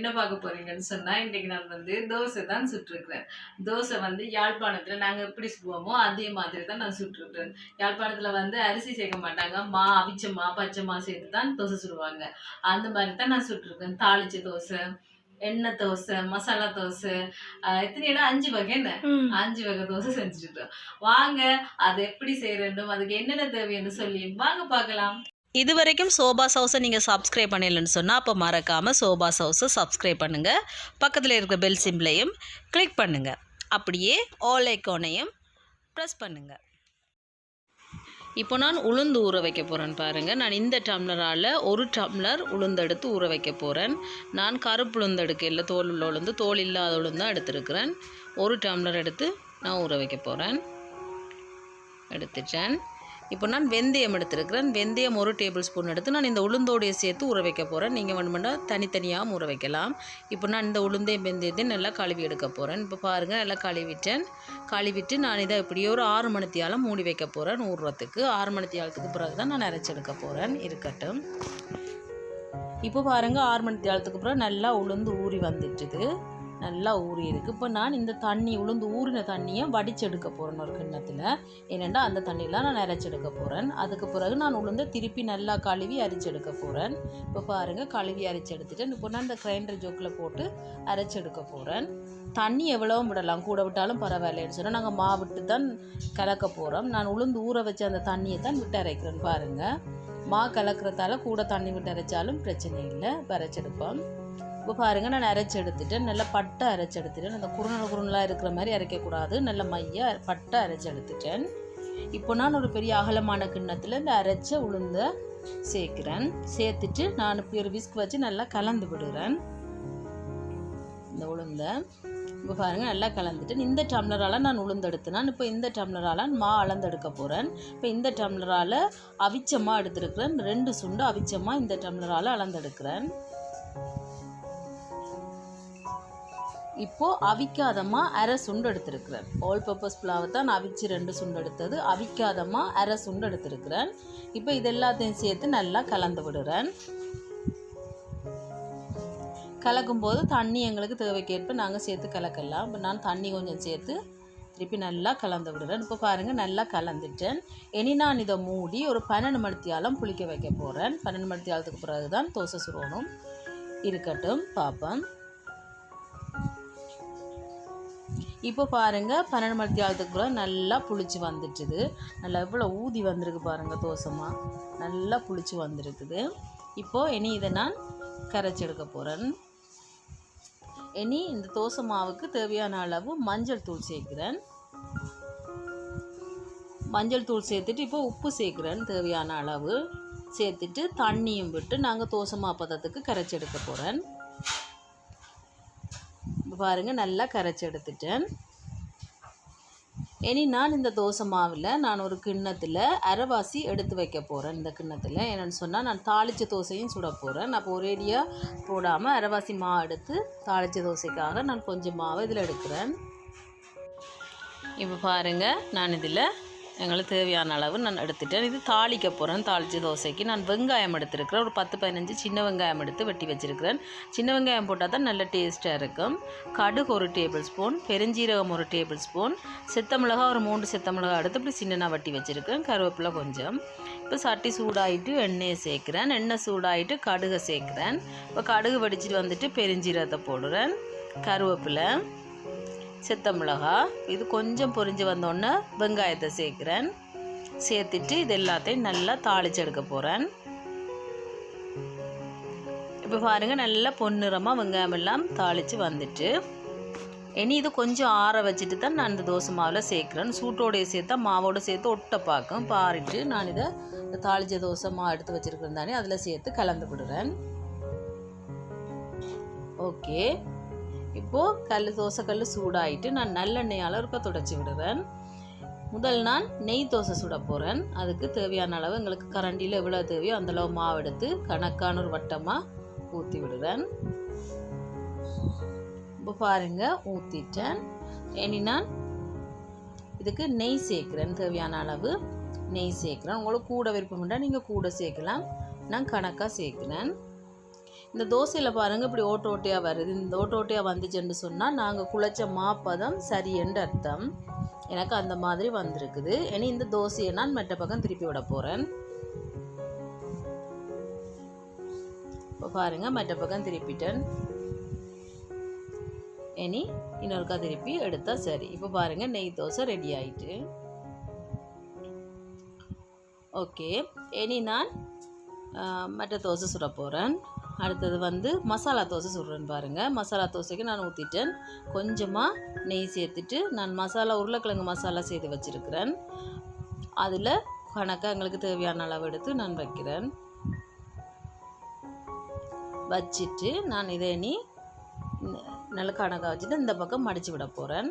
என்ன பார்க்க போறீங்கன்னு சொன்னா இன்னைக்கு நான் தோசை தான் சுட்டுருக்கிறேன். தோசை யாழ்ப்பாணத்துல நாங்க எப்படி சுடுவோமோ அதே மாதிரி தான் நான் சுட்டுருக்கிறேன். யாழ்ப்பாணத்துல அரிசி சேர்க்க மாட்டாங்க. அவிச்ச பச்சை சேர்த்து தான் தோசை சுடுவாங்க. அந்த மாதிரி தான் நான் சுட்டுருக்கேன். தாளிச்ச தோசை, எண்ணெய் தோசை, மசாலா தோசை, எத்தனை 5 வகை. என்ன 5 வகை தோசை செஞ்சுருக்கோம். வாங்க அதை எப்படி செய்யறோம், அதுக்கு என்னென்ன தேவைன்னு சொல்லி வாங்க பார்க்கலாம். இது வரைக்கும் சோபாஸ் ஹவுஸை நீங்கள் சப்ஸ்கிரைப் பண்ணலன்னு சொன்னால் அப்போ மறக்காமல் சோபாஸ் ஹவுஸை சப்ஸ்கிரைப் பண்ணுங்கள். பக்கத்தில் இருக்கிற பெல் சிம்பிளையும் கிளிக் பண்ணுங்கள். அப்படியே ஆல் ஐக்கானையும் ப்ரெஸ் பண்ணுங்கள். இப்போ நான் உளுந்து ஊற வைக்க போகிறேன் பாருங்கள். நான் இந்த டம்ளரால் 1 டம்ளர் உளுந்து எடுத்து ஊற வைக்க போகிறேன். நான் கருப்பு உளுந்து எடுக்கல, தோல் உள்ள உளுந்து, தோல் இல்லாத உளுந்து தான் எடுத்துருக்கிறேன். 1 டம்ளர் எடுத்து நான் ஊற வைக்க போகிறேன். எடுத்துட்டேன். இப்போ நான் வெந்தயம் எடுத்துருக்கிறேன். வெந்தயம் 1 டேபிள் ஸ்பூன் எடுத்து நான் இந்த உளுந்தோடைய சேர்த்து ஊற வைக்க போகிறேன். நீங்கள் வேணுமெண்டா தனித்தனியாக ஊற வைக்கலாம். இப்போ நான் இந்த உளுந்தையும் வெந்தயத்தையும் நல்லா கழுவி எடுக்க போகிறேன். இப்போ பாருங்கள், நல்லா கழுவிட்டு நான் இதை இப்படியே ஒரு 6 மணித்தியாலம் மூடி வைக்க போகிறேன் ஊறுறதுக்கு. 6 மணித்தியாலத்துக்கு பிறகு தான் நான் அரைச்செடுக்க போகிறேன். இருக்கட்டும். இப்போ பாருங்கள், 6 மணித்தியாலத்துக்கு பிறகு நல்லா உளுந்து ஊறி வந்துட்டுது. நல்லா ஊறி இருக்குது. இப்போ நான் இந்த தண்ணி உளுந்து ஊறின தண்ணியை வடிச்செடுக்க போகிறேன் ஒரு கிண்ணத்தில். ஏனெண்டா அந்த தண்ணியெலாம் நான் அரைச்செடுக்க போகிறேன். அதுக்கு பிறகு நான் உளுந்து திருப்பி நல்லா கழுவி அரைச்செடுக்க போகிறேன். இப்போ பாருங்கள், கழுவி அரைச்செடுத்துட்டேன். இப்போ நான் இந்த கிரைண்டர் ஜோக்கில் போட்டு அரைச்செடுக்க போகிறேன். தண்ணி எவ்வளவும் விடலாம், கூட விட்டாலும் பரவாயில்லைன்னு சொன்னால் நாங்கள் விட்டு தான் கலக்க போகிறோம். நான் உளுந்து ஊற வச்ச அந்த தண்ணியை தான் விட்டு அரைக்கிறேன். பாருங்கள், கலக்கிறதால கூட தண்ணி விட்டு அரைச்சாலும் பிரச்சனை இல்லை. அரைச்செடுப்போம். இப்போ பாருங்கள், நான் அரைச்சி எடுத்துட்டேன். நல்லா பட்டை அரைச்சி எடுத்துட்டேன். அந்த குறுனலாக இருக்கிற மாதிரி அரைக்கக்கூடாது. நல்ல பட்டை அரைச்சி எடுத்துட்டேன். இப்போ நான் ஒரு பெரிய அகலமான கிண்ணத்தில் இந்த அரைச்ச உளுந்தை சேர்க்குறேன். சேர்த்துட்டு நான் இப்படி ஒரு விஸ்க் வச்சு நல்லா கலந்து விடுறேன் இந்த உளுந்தை. இப்போ பாருங்கள், நல்லா கலந்துட்டேன். இந்த டம்ளரால் நான் உளுந்து எடுத்தேன். இப்போ இந்த டம்ளரால் அளந்தெடுக்க போகிறேன். இப்போ இந்த டம்ளரால் அவிச்சமாக எடுத்துருக்கிறேன். 2 சுண்டு அவிச்சமாக இந்த டம்ளரால் அளந்தெடுக்கிறேன். இப்போது அவிக்காதமாக அரை சுண்டு எடுத்துருக்கிறேன். ஆல் பர்பஸ் புலாவை தான் நான் அவிச்சு 2 சுண்டு எடுத்தது. அவிக்காதமாக அரை சுண்டு எடுத்துருக்கிறேன். இப்போ இது எல்லாத்தையும் சேர்த்து நல்லா கலந்து விடுறேன். கலக்கும்போது தண்ணி எங்களுக்கு தேவைக்கேற்ப நாங்கள் சேர்த்து கலக்கலாம். இப்போ நான் தண்ணி கொஞ்சம் சேர்த்து திருப்பி நல்லா கலந்து விடுறேன். இப்போ பாருங்கள், நல்லா கலந்துட்டேன். இனி நான் இதை மூடி ஒரு 12 மணித்தியாலம் புளிக்க வைக்க போகிறேன். 12 மணித்தியாலத்துக்கு பிறகு தான் தோசை சுடணும். இருக்கட்டும், பார்ப்பேன். இப்போ பாருங்கள், 12 மணித்தியாலத்துக்கு பிறகு நல்லா புளிச்சு வந்துட்டுது. நல்லா எவ்வளோ ஊதி வந்திருக்கு பாருங்கள். தோசைமா நல்லா புளிச்சு வந்துருக்குது. இப்போது இனி இதை நான் கரைச்சி எடுக்க போகிறேன். இனி இந்த தோசை மாவுக்கு தேவையான அளவு மஞ்சள் தூள் சேர்க்குறேன். மஞ்சள் தூள் சேர்த்துட்டு இப்போ உப்பு சேர்க்குறேன் தேவையான அளவு. சேர்த்துட்டு தண்ணியும் விட்டு நாங்கள் தோசை மா பதத்துக்கு கரைச்சி எடுக்க போகிறேன். பாருங்கள், நல்லா கரைச்சி எடுத்துட்டேன். இனி நான் இந்த தோசை மாவில் நான் ஒரு கிண்ணத்தில் அரைவாசி எடுத்து வைக்க போகிறேன். இந்த கிண்ணத்தில் என்னென்னு சொன்னால் நான் தாளித்த தோசையும் சுட போகிறேன். அப்போ ஒரேடியாக போடாமல் அரைவாசி மாவு எடுத்து தாளித்த தோசைக்காக நான் கொஞ்சம் மாவு இதில் எடுக்கிறேன். இப்போ பாருங்கள், நான் இதில் எங்களுக்கு தேவையான அளவு நான் எடுத்துட்டேன். இது தாளிக்க போகிறேன். தாளித்த தோசைக்கு நான் வெங்காயம் எடுத்துருக்கிறேன். ஒரு 10-15 சின்ன வெங்காயம் எடுத்து வெட்டி வச்சுருக்கிறேன். சின்ன வெங்காயம் போட்டால் தான் நல்ல டேஸ்ட்டாக இருக்கும். கடுகு 1 டேபிள் ஸ்பூன், பெருஞ்சீரகம் 1 டேபிள் ஸ்பூன், செத்த மிளகா ஒரு 3 செத்த மிளகா எடுத்து இப்படி சின்னதாக வெட்டி வச்சுருக்கிறேன். கருவேப்பிலை கொஞ்சம். இப்போ சட்டி சூடாகிட்டு எண்ணெயை சேர்க்குறேன். எண்ணெய் சூடாகிட்டு கடுகை சேர்க்குறேன். இப்போ கடுகு வெடிச்சிட்டு வந்துட்டு பெருஞ்சீரகத்தை போடுறேன். கருவேப்பிலை, செத்த மிளகா, இது கொஞ்சம் பொரிஞ்சு வந்தோடனே வெங்காயத்தை சேர்க்குறேன். சேர்த்துட்டு இது எல்லாத்தையும் நல்லா தாளித்து எடுக்க போகிறேன். இப்போ பாருங்கள், நல்லா பொன்னிறமாக வெங்காயம் எல்லாம் தாளித்து வந்துட்டு இனி இது கொஞ்சம் ஆற வச்சுட்டு தான் நான் இந்த தோசை மாவில் சேர்க்குறேன். சூட்டோடைய சேர்த்தா மாவோடு சேர்த்து ஒட்ட பார்க்கும். பாரிட்டு நான் இதை தாளித்த தோசை மாவு எடுத்து வச்சுருக்கிறேன் தானே, அதில் சேர்த்து கலந்து விடுறேன். ஓகே, இப்போது தோசைக்கல் சூடாகிட்டு நான் நல்லெண்ணெயால் இருக்க துடைச்சி விடுறேன். முதல் நான் நெய் தோசை சுட போகிறேன். அதுக்கு தேவையான அளவு எங்களுக்கு கரண்டியில் எவ்வளோ தேவையோ அந்தளவு மாவு எடுத்து கணக்கான ஒரு வட்டமாக ஊற்றி விடுறேன். இப்போ பாருங்கள், ஊற்றிட்டேன். இனி நான் இதுக்கு நெய் சேர்க்குறேன். தேவையான அளவு நெய் சேர்க்குறேன். உங்களுக்கு கூட விருப்பம்னா நீங்கள் கூட சேர்க்கலாம். நான் கணக்காக சேர்க்குறேன். இந்த தோசையில் பாருங்கள் இப்படி ஓட்ட ஓட்டையாக வருது. இந்த ஓட்ட ஓட்டையாக வந்துச்சுன்னு சொன்னால் நாங்கள் குழைச்ச மாப்பதம் சரியென்று அர்த்தம். எனக்கு அந்த மாதிரி வந்திருக்குது. இனி இந்த தோசையை நான் மற்ற பக்கம் திருப்பி விட போகிறேன். இப்போ பாருங்கள் மற்ற பக்கம் திருப்பிட்டேன். இனி இன்னொருக்கா திருப்பி எடுத்தால் சரி. இப்போ பாருங்கள் நெய் தோசை ரெடி ஆயிட்டு. ஓகே, இனி நான் மற்ற தோசை சுட போகிறேன். அடுத்தது வந்து மசாலா தோசை சுடுறேன்னு பாருங்கள். மசாலா தோசைக்கு நான் ஊற்றிட்டேன். கொஞ்சமாக நெய் சேர்த்துட்டு நான் மசாலா உருளைக்கிழங்கு மசாலா சேர்த்து வச்சுருக்கிறேன். அதில் கணக்காக எங்களுக்கு தேவையான அளவு எடுத்து நான் வைக்கிறேன். வச்சுட்டு நான் இதை இனி நல்ல கணக்காக வச்சுட்டு இந்த பக்கம் மடித்து விட போகிறேன்.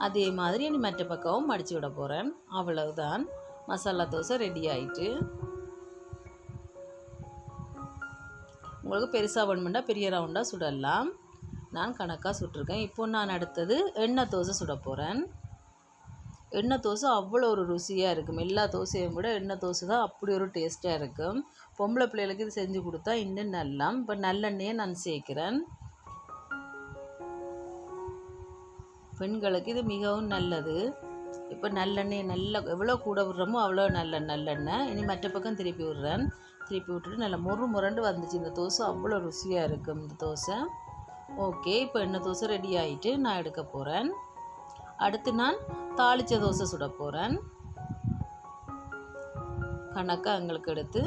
அதே மாதிரி இனி மற்ற பக்கமும் மடித்து விட போகிறேன். அவ்வளவுதான், மசாலா தோசை ரெடி ஆயிட்டு. உங்களுக்கு பெருசாக வேணுமெண்டா பெரிய ரவுண்டாக சுடலாம். நான் கணக்காக சுட்டிருக்கேன். இப்போ நான் அடுத்தது எண்ணெய் தோசை சுட போகிறேன். எண்ணெய் தோசை அவ்வளோ ஒரு ருசியாக இருக்கும். எல்லா தோசையும் விட எண்ணெய் தோசை தான் அப்படி ஒரு டேஸ்ட்டாக இருக்கும். பொம்பளை பிள்ளைகளுக்கு இது செஞ்சு கொடுத்தா இன்னும் நல்லா. இப்போ நல்லெண்ணெயை நான் சேர்க்குறேன். பெண்களுக்கு இது மிகவும் நல்லது. இப்போ நல்லெண்ணெய் நல்லா எவ்வளோ கூட விடுறோமோ அவ்வளோ நல்லெண்ணெய். இனி மற்ற பக்கம் திருப்பி விடுறேன். திருப்பி விட்டுட்டு நல்லா முரண்டு வந்துச்சு. இந்த தோசை அவ்வளோ ருசியாக இருக்கும் இந்த தோசை. ஓகே, இப்போ எண்ணெய் தோசை ரெடி ஆகிட்டு நான் எடுக்க போகிறேன். அடுத்து நான் தாளித்த தோசை சுட போகிறேன். கணக்காக எங்களுக்கு எடுத்து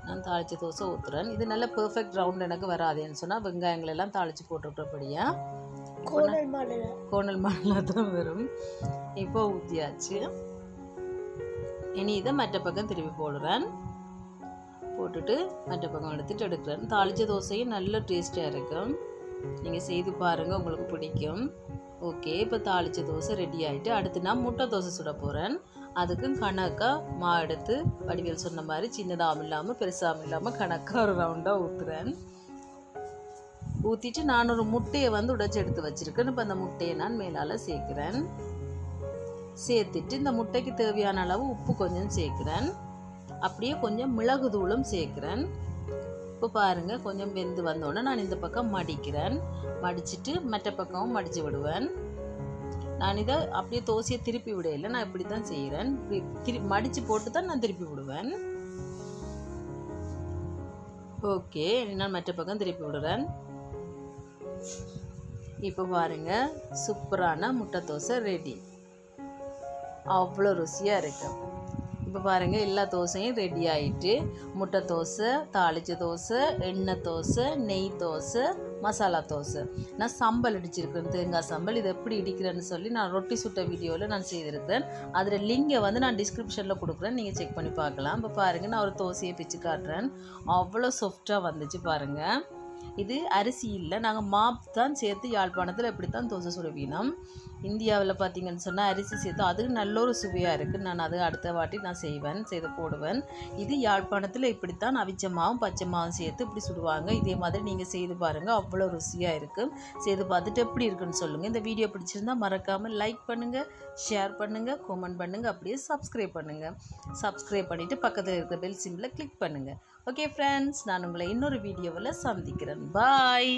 நான் தாளித்த தோசை ஊற்றுறேன். இது நல்ல பெர்ஃபெக்ட் ரவுண்ட் எனக்கு வராதுன்னு சொன்னால் வெங்காயங்களெல்லாம் தாளித்து போட்டுருக்கிறபடியாக கோணல் மாடலாக தான் வரும். இப்போ ஊற்றியாச்சு. இனி இதை மற்ற பக்கம் திருப்பி போடுறேன். போட்டுட்டு மற்ற பக்கம் எடுக்கிறேன். தாளித்த தோசையும் நல்ல டேஸ்ட்டாக இருக்கும். நீங்கள் செய்து பாருங்கள், உங்களுக்கு பிடிக்கும். ஓகே, இப்போ தாளித்த தோசை ரெடி ஆகிட்டு அடுத்து நான் முட்டை தோசை சுட போகிறேன். அதுக்கும் கணக்காக மா எடுத்து வடிவேல் சொன்ன மாதிரி சின்னதாகவும் இல்லாமல் பெருசாகவும் இல்லாமல் கணக்காக ஒரு ரவுண்டாக ஊற்றுறேன். ஊற்றிட்டு நான் ஒரு முட்டையை வந்து உடைச்சி எடுத்து வச்சுருக்கேன். இப்போ அந்த முட்டையை நான் மேலால் சேர்க்குறேன். சேர்த்துட்டு இந்த முட்டைக்கு தேவையான அளவு உப்பு கொஞ்சம் சேர்க்குறேன். அப்படியே கொஞ்சம் மிளகு தூளும் சேர்க்குறேன். இப்போ பாருங்கள் கொஞ்சம் வெந்து வந்தோடனே நான் இந்த பக்கம் மடிக்கிறேன். மடிச்சுட்டு மற்ற பக்கமும் மடித்து விடுவேன். நான் இதை அப்படியே தோசையை திருப்பி விடையில, நான் இப்படி தான் செய்கிறேன். மடித்து போட்டு தான் நான் திருப்பி விடுவேன். ஓகே, நான் மற்ற பக்கம் திருப்பி விடுறேன். இப்போ பாருங்கள் சூப்பரான முட்டை தோசை ரெடி. அவ்வளோ ருசியாக இருக்கும். இப்போ பாருங்கள் எல்லா தோசையும் ரெடி ஆகிட்டு முட்டை தோசை, தாளித்த தோசை, எண்ணெய் தோசை, நெய் தோசை, மசாலா தோசை. நான் சம்பல் இடிச்சிருக்கேன், தேங்காய் சம்பல். இது எப்படி இடிக்கிறேன்னு சொல்லி நான் ரொட்டி சுட்ட வீடியோவில் நான் செய்திருக்கிறேன். அதில் லிங்கை வந்து நான் டிஸ்கிரிப்ஷனில் கொடுக்குறேன், நீங்கள் செக் பண்ணி பார்க்கலாம். இப்போ பாருங்கள் நான் ஒரு தோசையை பிச்சு காட்டுறேன். அவ்வளோ சாஃப்டாக வந்துச்சு பாருங்கள். இது அரிசி இல்லை, நாங்கள் மாப் தான் சேர்த்து யாழ்ப்பாணத்தில் இப்படி தான் தோசை சுடுவீனம். இந்தியாவில் பார்த்திங்கன்னு சொன்னால் அரிசி சேர்த்து அதுக்கு நல்ல ஒரு சுவையாக இருக்குது. நான் அது அடுத்த வாட்டி நான் செய்து போடுவேன். இது யாழ்ப்பாணத்தில் இப்படித்தான் அவிச்ச மாவும் பச்சை மாவும் சேர்த்து இப்படி சுடுவாங்க. இதே மாதிரி நீங்கள் செய்து பாருங்கள், அவ்வளோ ருசியாக இருக்கும். செய்து பார்த்துட்டு எப்படி இருக்குன்னு சொல்லுங்கள். இந்த வீடியோ பிடிச்சிருந்தா மறக்காமல் லைக் பண்ணுங்கள், ஷேர் பண்ணுங்கள், கமெண்ட் பண்ணுங்கள், அப்படியே சப்ஸ்கிரைப் பண்ணுங்கள். சப்ஸ்கிரைப் பண்ணிவிட்டு பக்கத்தில் இருக்கிற பெல் சிம்பிளை கிளிக் பண்ணுங்கள். ஓகே ஃப்ரெண்ட்ஸ், நான் உங்களை இன்னொரு வீடியோவில் சந்திக்கிறேன். பாய்.